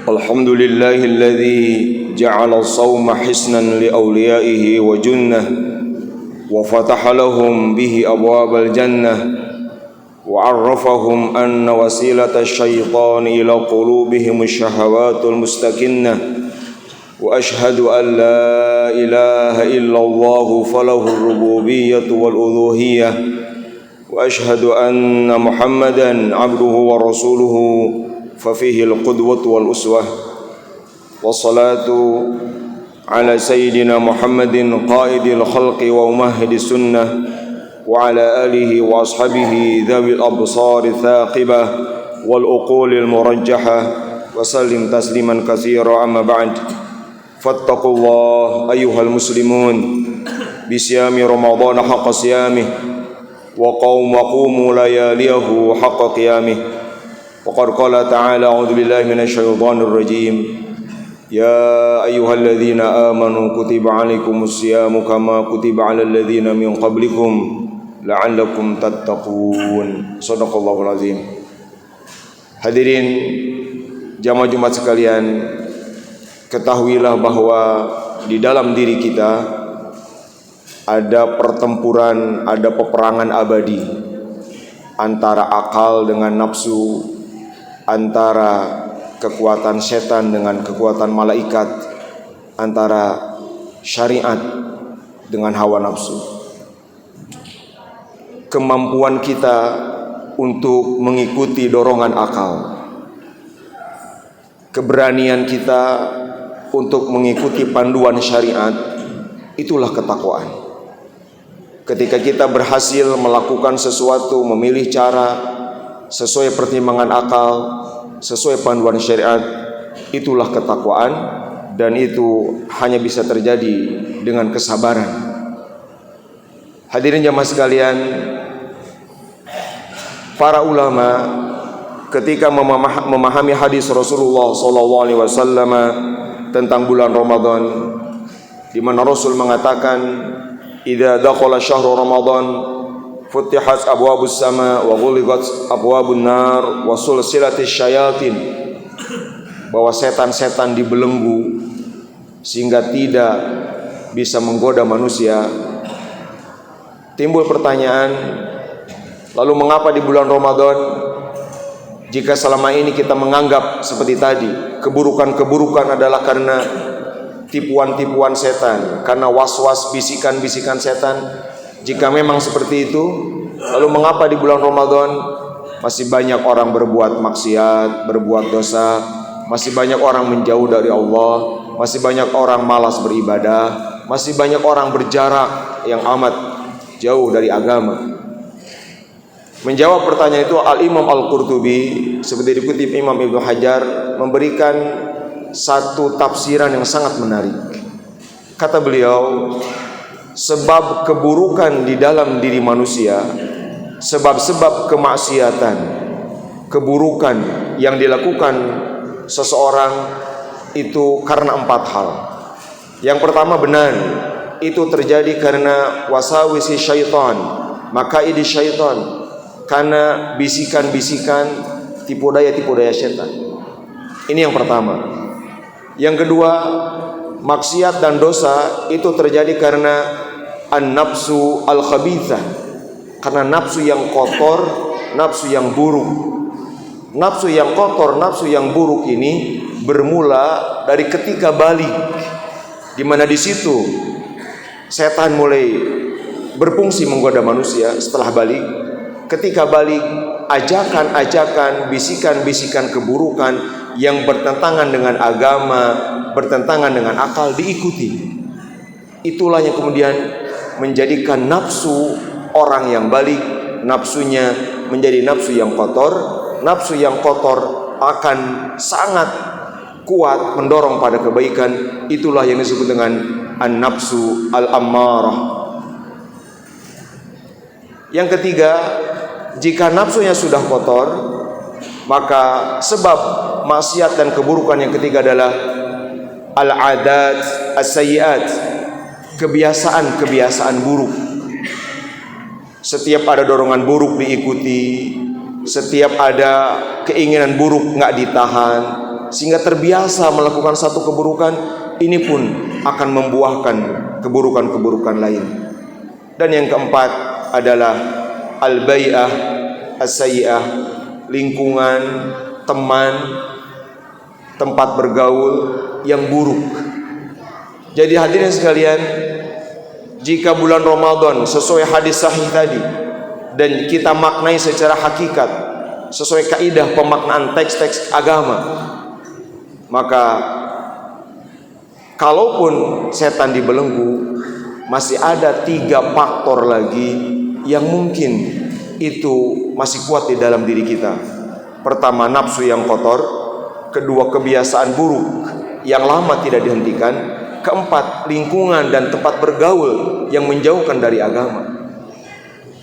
الحمد لله الذي جعل الصوم حسنا لأوليائه وجنة وفتح لهم به أبواب الجنة وعرفهم أن وسيلة الشيطان إلى قلوبهم الشهوات المستكنة وأشهد أن لا إله إلا الله فله الربوبية والألوهية وأشهد أن محمدا عبده ورسوله ففيه القدوة والأسوة والصلاة على سيدنا محمد قائد الخلق وممهد السنة وعلى آله وأصحابه ذوي الأبصار الثاقبة والعقول المرجحة وسلم تسليما كثيرا أما بعد فاتقوا الله أيها المسلمون بصيام رمضان حق صيامه وقوموا لياليه حق قيامه وقد قال تعالى أعوذ بالله من الشيطان الرجيم يا أيها الذين آمنوا كتب عليكم الصيام كما كتب على الذين من قبلكم لعلكم تتقون صدق الله العظيم. Hadirin jamaah Jumat sekalian, ketahuilah bahwa di dalam diri kita ada pertempuran, ada peperangan abadi antara akal dengan nafsu, antara kekuatan setan dengan kekuatan malaikat, antara syariat dengan hawa nafsu. Kemampuan kita untuk mengikuti dorongan akal, keberanian kita untuk mengikuti panduan syariat, itulah ketakwaan. Ketika kita berhasil melakukan sesuatu, memilih cara sesuai pertimbangan akal, sesuai panduan syariat, itulah ketakwaan, dan itu hanya bisa terjadi dengan kesabaran. Hadirin jamaah sekalian, para ulama ketika memahami hadis Rasulullah SAW tentang bulan Ramadan, di mana Rasul mengatakan, "Idza dakhala syahrul Ramadan futihat abwabus sama wa ghuliqat abwabun nar wa sulsilatis syayatin," bahwa setan-setan dibelenggu sehingga tidak bisa menggoda manusia. Timbul pertanyaan, lalu mengapa di bulan Ramadan, jika selama ini kita menganggap seperti tadi, keburukan-keburukan adalah karena tipuan-tipuan setan, karena was-was bisikan-bisikan setan? Jika memang seperti itu, lalu mengapa di bulan Ramadan masih banyak orang berbuat maksiat, berbuat dosa, masih banyak orang menjauh dari Allah, masih banyak orang malas beribadah, masih banyak orang berjarak yang amat jauh dari agama? Menjawab pertanyaan itu, Al-Imam Al-Qurtubi seperti dikutip Imam Ibnu Hajar memberikan satu tafsiran yang sangat menarik. Kata beliau, sebab keburukan di dalam diri manusia, sebab-sebab kemaksiatan, keburukan yang dilakukan seseorang itu karena 4 hal. Yang pertama, benar, itu terjadi karena wasawisi syaitan, makaidi syaitan, karena bisikan-bisikan, tipu daya syaitan. Ini yang pertama. Yang kedua, maksiat dan dosa itu terjadi karena an-nafsu al-khabithah, karena nafsu yang kotor, nafsu yang buruk. Nafsu yang kotor, nafsu yang buruk ini bermula dari ketika balik, di mana di situ setan mulai berfungsi menggoda manusia setelah balik. Ketika balik, ajakan-ajakan, bisikan-bisikan keburukan yang bertentangan dengan agama, bertentangan dengan akal diikuti. Itulah yang kemudian menjadikan nafsu orang yang balik, nafsunya menjadi nafsu yang kotor. Nafsu yang kotor akan sangat kuat mendorong pada kebaikan. Itulah yang disebut dengan an-nafsu al-ammarah. Yang ketiga, jika nafsunya sudah kotor, maka sebab maksiat dan keburukan yang ketiga adalah al-adat as-sayyiat, kebiasaan-kebiasaan buruk. Setiap ada dorongan buruk diikuti, setiap ada keinginan buruk nggak ditahan, sehingga terbiasa melakukan satu keburukan, ini pun akan membuahkan keburukan-keburukan lain. Dan yang keempat adalah al-bai'ah as-sayyi'ah, lingkungan, teman, tempat bergaul yang buruk. Jadi hadirin sekalian, jika bulan Ramadan sesuai hadis sahih tadi dan kita maknai secara hakikat sesuai kaidah pemaknaan teks-teks agama, maka kalaupun setan dibelenggu, masih ada 3 faktor lagi yang mungkin itu masih kuat di dalam diri kita. Pertama, nafsu yang kotor. Kedua, kebiasaan buruk yang lama tidak dihentikan. Keempat, lingkungan dan tempat bergaul yang menjauhkan dari agama.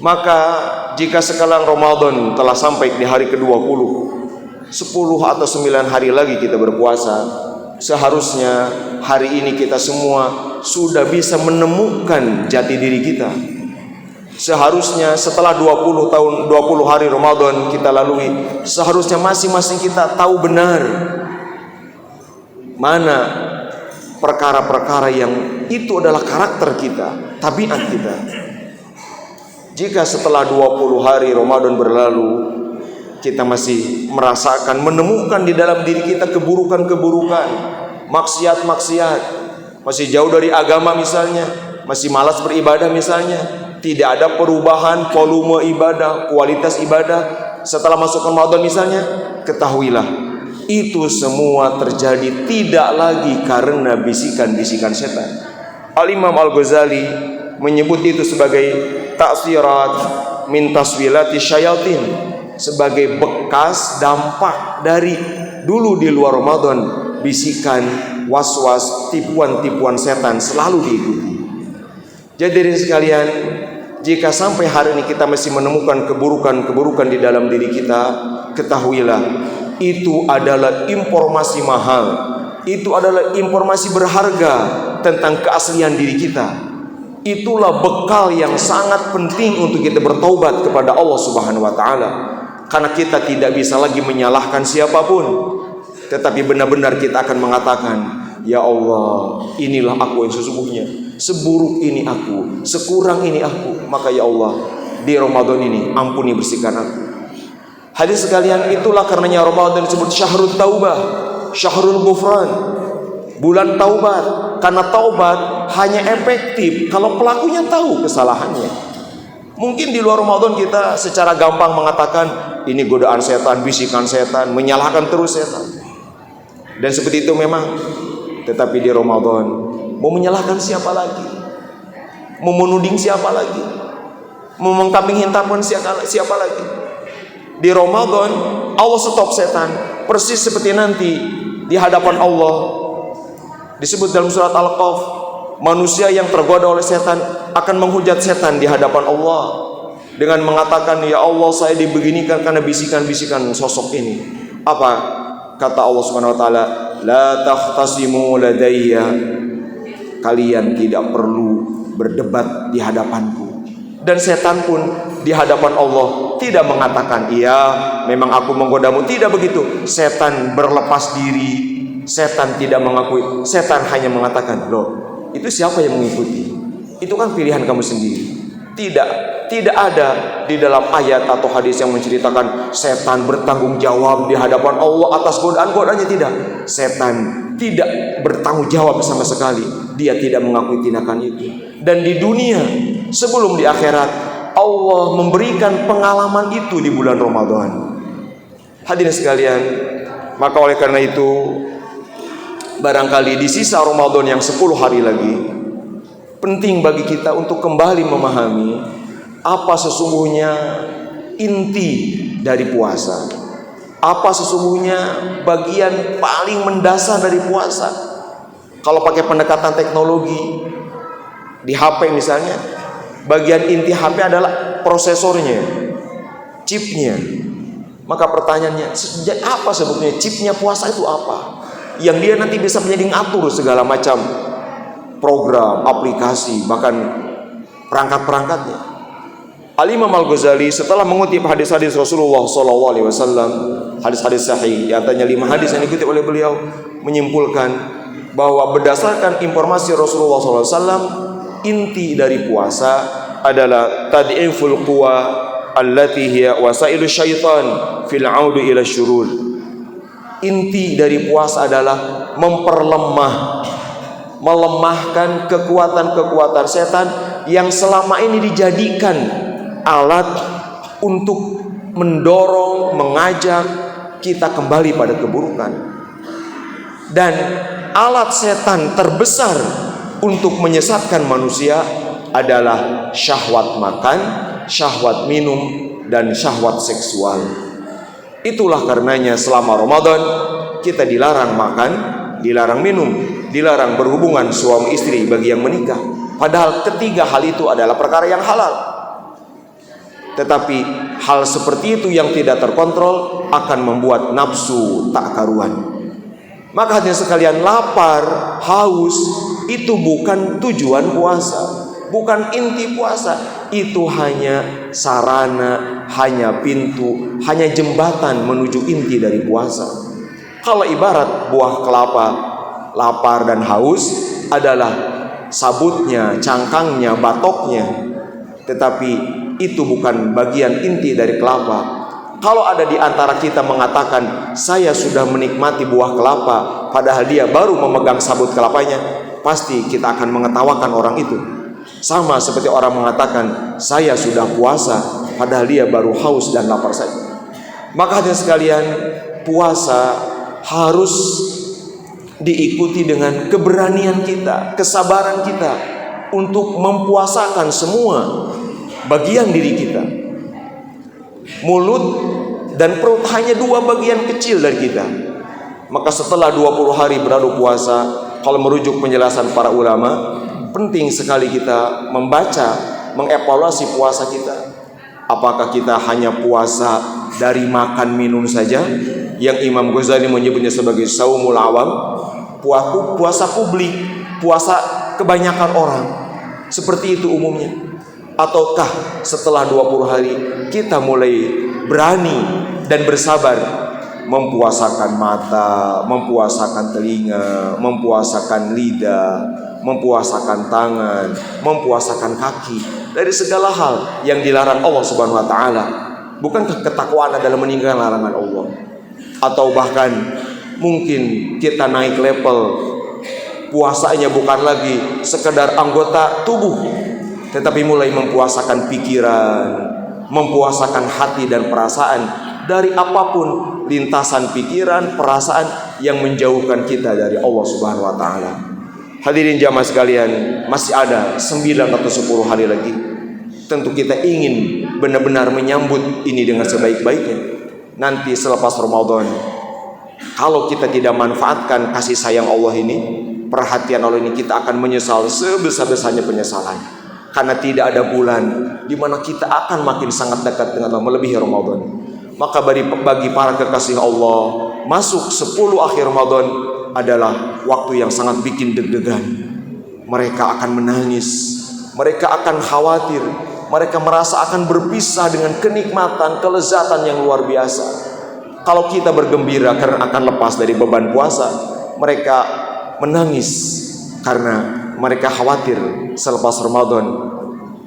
Maka jika sekarang Ramadan telah sampai di hari ke-20, 10 atau 9 hari lagi kita berpuasa, seharusnya hari ini kita semua sudah bisa menemukan jati diri kita. Seharusnya setelah 20 hari Ramadan kita lalui, seharusnya masing-masing kita tahu benar mana perkara-perkara yang itu adalah karakter kita, tabiat kita. Jika setelah 20 hari Ramadan berlalu, kita masih merasakan, menemukan di dalam diri kita keburukan-keburukan, maksiat-maksiat, masih jauh dari agama misalnya, masih malas beribadah misalnya, tidak ada perubahan volume ibadah, kualitas ibadah setelah masuk Ramadan misalnya, ketahuilah itu semua terjadi tidak lagi karena bisikan-bisikan setan. Al-Imam Al-Ghazali menyebut itu sebagai ta'sirat min taswilati syayatin, sebagai bekas dampak dari dulu di luar Ramadan, bisikan, was-was, tipuan-tipuan setan selalu diikuti. Jadi dari sekalian, jika sampai hari ini kita masih menemukan keburukan-keburukan di dalam diri kita, ketahuilah itu adalah informasi mahal, itu adalah informasi berharga tentang keaslian diri kita. Itulah bekal yang sangat penting untuk kita bertaubat kepada Allah Subhanahu wa taala. Karena kita tidak bisa lagi menyalahkan siapapun, tetapi benar-benar kita akan mengatakan, ya Allah, inilah aku yang sesungguhnya, seburuk ini aku, sekurang ini aku. Maka ya Allah, di Ramadan ini ampuni, bersihkan aku. Hadis sekalian, itulah karenanya Ramadan disebut syahrul taubah, syahrul ghufran, bulan taubat. Karena taubat hanya efektif kalau pelakunya tahu kesalahannya. Mungkin di luar Ramadan kita secara gampang mengatakan ini godaan setan, bisikan setan, menyalahkan terus setan. Dan seperti itu memang. Tetapi di Ramadan mau menyalahkan siapa lagi? Mau menuding siapa lagi? Mau mengkambing hitamkan siapa lagi? Di Ramadan Allah stop setan, persis seperti nanti di hadapan Allah disebut dalam surat Al-Qaf, manusia yang tergoda oleh setan akan menghujat setan di hadapan Allah dengan mengatakan, ya Allah, saya dibeginikan karena bisikan-bisikan sosok ini. Apa kata Allah Subhanahu wa taala? La takhtasimu ladayya, kalian tidak perlu berdebat di hadapanku. Dan setan pun di hadapan Allah tidak mengatakan, iya memang aku menggodamu. Tidak begitu. Setan berlepas diri, setan tidak mengakui. Setan hanya mengatakan, loh, itu siapa yang mengikuti? Itu kan pilihan kamu sendiri. Tidak ada di dalam ayat atau hadis yang menceritakan setan bertanggung jawab di hadapan Allah atas godaan-godaannya. Tidak. Setan tidak bertanggung jawab sama sekali. Dia tidak mengakui tindakan itu. Dan di dunia sebelum di akhirat, Allah memberikan pengalaman itu di bulan Ramadan. Hadirin sekalian, maka oleh karena itu, barangkali di sisa Ramadan yang 10 hari lagi, penting bagi kita untuk kembali memahami apa sesungguhnya inti dari puasa. Apa sesungguhnya bagian paling mendasar dari puasa. Kalau pakai pendekatan teknologi, di HP misalnya, bagian inti HP adalah prosesornya, chipnya. Maka pertanyaannya, apa sebetulnya chipnya puasa itu apa? Yang dia nanti bisa menjadi ngatur segala macam program, aplikasi, bahkan perangkat-perangkatnya. Al-Imam Al-Ghazali setelah mengutip hadis-hadis Rasulullah SAW, hadis-hadis sahih, yang tanya 5 hadis yang dikutip oleh beliau, menyimpulkan bahwa berdasarkan informasi Rasulullah SAW, inti dari puasa adalah tad'iful quwa allati hiya wasailu syaitan fil 'audi ila syurur. Inti dari puasa adalah melemahkan kekuatan-kekuatan setan yang selama ini dijadikan alat untuk mendorong, mengajak kita kembali pada keburukan. Dan alat setan terbesar untuk menyesatkan manusia adalah syahwat makan, syahwat minum, dan syahwat seksual. Itulah karenanya selama Ramadan kita dilarang makan, dilarang minum, dilarang berhubungan suami istri bagi yang menikah. Padahal ketiga hal itu adalah perkara yang halal. Tetapi hal seperti itu yang tidak terkontrol akan membuat nafsu tak karuan. Maka hadirin sekalian, lapar, haus itu bukan tujuan puasa, bukan inti puasa. Itu hanya sarana, hanya pintu, hanya jembatan menuju inti dari puasa. Kalau ibarat buah kelapa, lapar dan haus adalah sabutnya, cangkangnya, batoknya, tetapi itu bukan bagian inti dari kelapa. Kalau ada di antara kita mengatakan saya sudah menikmati buah kelapa, padahal dia baru memegang sabut kelapanya, pasti kita akan mengetawakan orang itu. Sama seperti orang mengatakan saya sudah puasa, padahal dia baru haus dan lapar saja. Maka hadirin sekalian, puasa harus diikuti dengan keberanian kita, kesabaran kita untuk mempuasakan semua bagian diri kita. Mulut dan perut hanya 2 bagian kecil dari kita. Maka setelah 20 hari beradu puasa, kalau merujuk penjelasan para ulama, penting sekali kita membaca, mengevaluasi puasa kita. Apakah kita hanya puasa dari makan minum saja, yang Imam Ghazali menyebutnya sebagai saumul awam, puasa publik, puasa kebanyakan orang, seperti itu umumnya. Ataukah setelah 20 hari kita mulai berani dan bersabar mempuasakan mata, mempuasakan telinga, mempuasakan lidah, mempuasakan tangan, mempuasakan kaki dari segala hal yang dilarang Allah Subhanahu wa taala. Bukankah ketakwaan adalah meninggalkan larangan Allah? Atau bahkan mungkin kita naik level, puasanya bukan lagi sekedar anggota tubuh, tetapi mulai mempuasakan pikiran, mempuasakan hati dan perasaan dari apapun lintasan pikiran, perasaan yang menjauhkan kita dari Allah Subhanahu wa taala. Hadirin jamaah sekalian, masih ada 9 atau 10 hari lagi. Tentu kita ingin benar-benar menyambut ini dengan sebaik-baiknya. Nanti selepas Ramadan, kalau kita tidak manfaatkan kasih sayang Allah ini, perhatian Allah ini, kita akan menyesal sebesar-besarnya penyesalan. Karena tidak ada bulan di mana kita akan makin sangat dekat dengan Allah melebihi Ramadan. Maka bagi para kekasih Allah, masuk 10 akhir Ramadan adalah waktu yang sangat bikin deg-degan. Mereka akan menangis, mereka akan khawatir, mereka merasa akan berpisah dengan kenikmatan, kelezatan yang luar biasa. Kalau kita bergembira karena akan lepas dari beban puasa, mereka menangis karena mereka khawatir selepas Ramadan,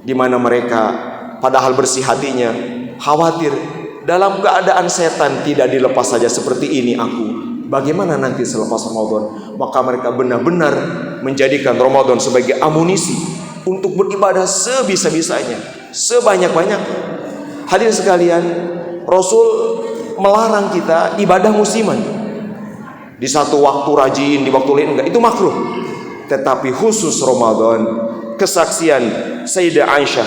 di mana mereka padahal bersih hatinya khawatir dalam keadaan setan tidak dilepas saja seperti ini aku, bagaimana nanti selepas Ramadan? Maka mereka benar-benar menjadikan Ramadan sebagai amunisi untuk beribadah sebisa-bisanya, sebanyak-banyaknya. Hadirin sekalian, Rasul melarang kita ibadah musiman. Di satu waktu rajin, di waktu lain enggak, itu makruh. Tetapi khusus Ramadan, kesaksian Sayyidah Aisyah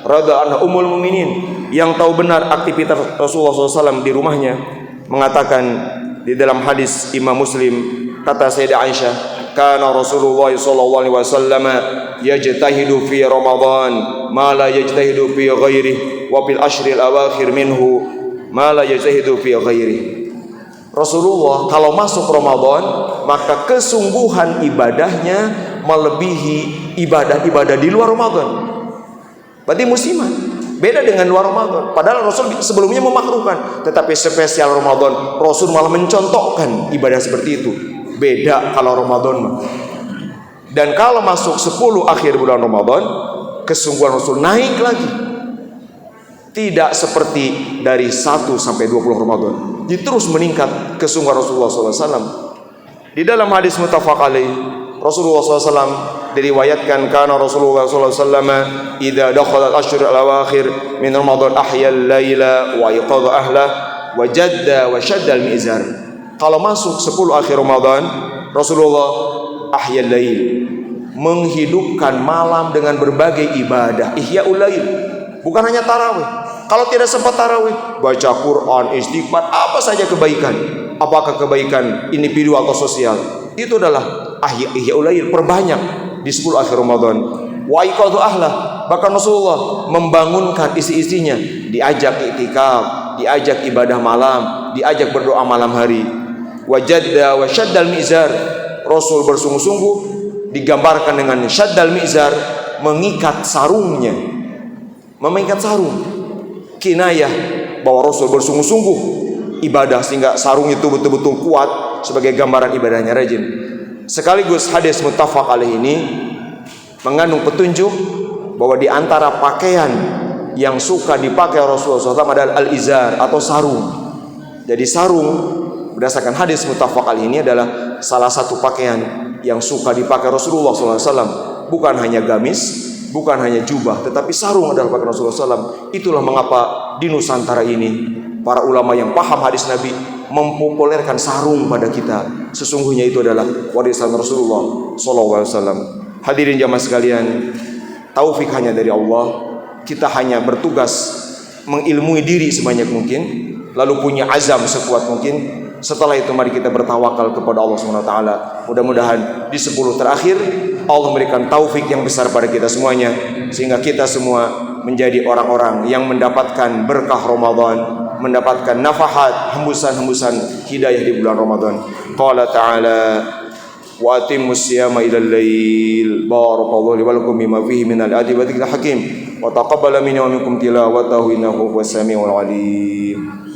radhiyallahu anha ummul mukminin yang tahu benar aktivitas Rasulullah SAW di rumahnya, mengatakan di dalam hadis Imam Muslim, kata Sayyidah Aisyah, kana Rasulullah sallallahu alaihi wasallam yajtahidu fi Ramadan ma la yajtahidu fi ghairihi wa bil ashril awakhir minhu ma la yajtahidu fi ghairihi. Rasulullah kalau masuk Ramadan, maka kesungguhan ibadahnya melebihi ibadah-ibadah di luar Ramadan. Berarti musiman. Beda dengan luar Ramadan. Padahal Rasul sebelumnya memakruhkan, tetapi spesial Ramadan Rasul malah mencontohkan ibadah seperti itu. Beda kalau Ramadan. Dan kalau masuk 10 akhir bulan Ramadan, kesungguhan Rasul naik lagi. Tidak seperti dari 1 sampai 20 Ramadan. Dia terus meningkat kesungguhan Rasulullah SAW. Di dalam hadis muttafaq alaih, Rasulullah SAW diriwayatkan karena Rasulullah SAW idza dakhala al-ashhur al-awakhir min Ramadan ahya al-laila wa yaqadha ahlah wa jadda wa shadda al-mizar. Kalau masuk 10 akhir Ramadan, Rasulullah ahya al-lail, menghidupkan malam dengan berbagai ibadah. Ihyaul lail, bukan hanya tarawih. Kalau tidak sempat tarawih, baca Quran, istighfar, apa saja kebaikan. Apakah kebaikan individu atau sosial, itu adalah ihyaul lail, perbanyak di 10 akhir Ramadan. Wa iqadhu ahlah, bahkan Rasulullah membangunkan isi-isinya, diajak iktikaf, diajak ibadah malam, diajak berdoa malam hari. Wa jadda wa syaddal mizar, Rasul bersungguh-sungguh, digambarkan dengan syaddal mizar, mengikat sarungnya. Mengikat sarung, kinayah bahwa Rasul bersungguh-sungguh ibadah sehingga sarung itu betul-betul kuat sebagai gambaran ibadahnya rajin. Sekaligus hadis muttafaq alaih ini mengandung petunjuk bahwa di antara pakaian yang suka dipakai Rasulullah SAW adalah al-izar atau sarung. Jadi sarung berdasarkan hadis muttafaq alaih ini adalah salah satu pakaian yang suka dipakai Rasulullah SAW. Bukan hanya gamis, bukan hanya jubah, tetapi sarung adalah pakaian Rasulullah SAW. Itulah mengapa di Nusantara ini para ulama yang paham hadis Nabi mempopulerkan sarung pada kita. Sesungguhnya itu adalah warisan Rasulullah SAW. Hadirin jamaah sekalian, taufik hanya dari Allah. Kita hanya bertugas mengilmui diri sebanyak mungkin, lalu punya azam sekuat mungkin. Setelah itu mari kita bertawakal kepada Allah SWT. Mudah-mudahan di 10 terakhir Allah memberikan taufik yang besar pada kita semuanya, sehingga kita semua menjadi orang-orang yang mendapatkan berkah Ramadan, mendapatkan nafahat, hembusan-hembusan hidayah di bulan Ramadan. Qala ta'ala wa atimmus siyama ilal lail. Barakallahu li wa lakum bima fihi minal ayati wa dzikril hakim. Wa taqabbala minni wa minkum tilawatahu innahu huwas samiul alim.